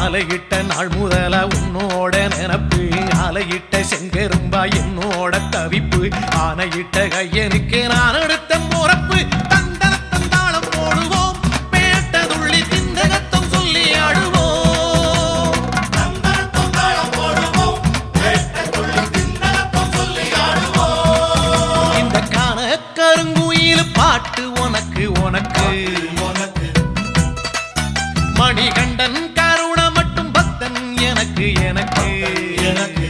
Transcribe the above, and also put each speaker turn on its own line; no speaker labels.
மாலையிட்ட நாள் முதல உன்னோட நினப்பு ஆலையிட்ட செங்கரும்பா என்னோட தவிப்பு ஆனையிட்ட கையனுக்கு நான் எடுத்த முறப்பு தந்தரத்தம் தாளம் போடுவோம் பேட்டதுள்ளி திந்தகத்தம் சொல்லி ஆடுவோம் தந்தரத்தம் தாளம் போடுவோம் பேட்டதுள்ளி திந்தகத்தம் சொல்லி ஆடுவோம் இந்த காண கருங்குயில் பாட்டு உனக்கு உனக்கு மணிகண்டன் கருண மட்டும் பக்தன் எனக்கு எனக்கு எனக்கு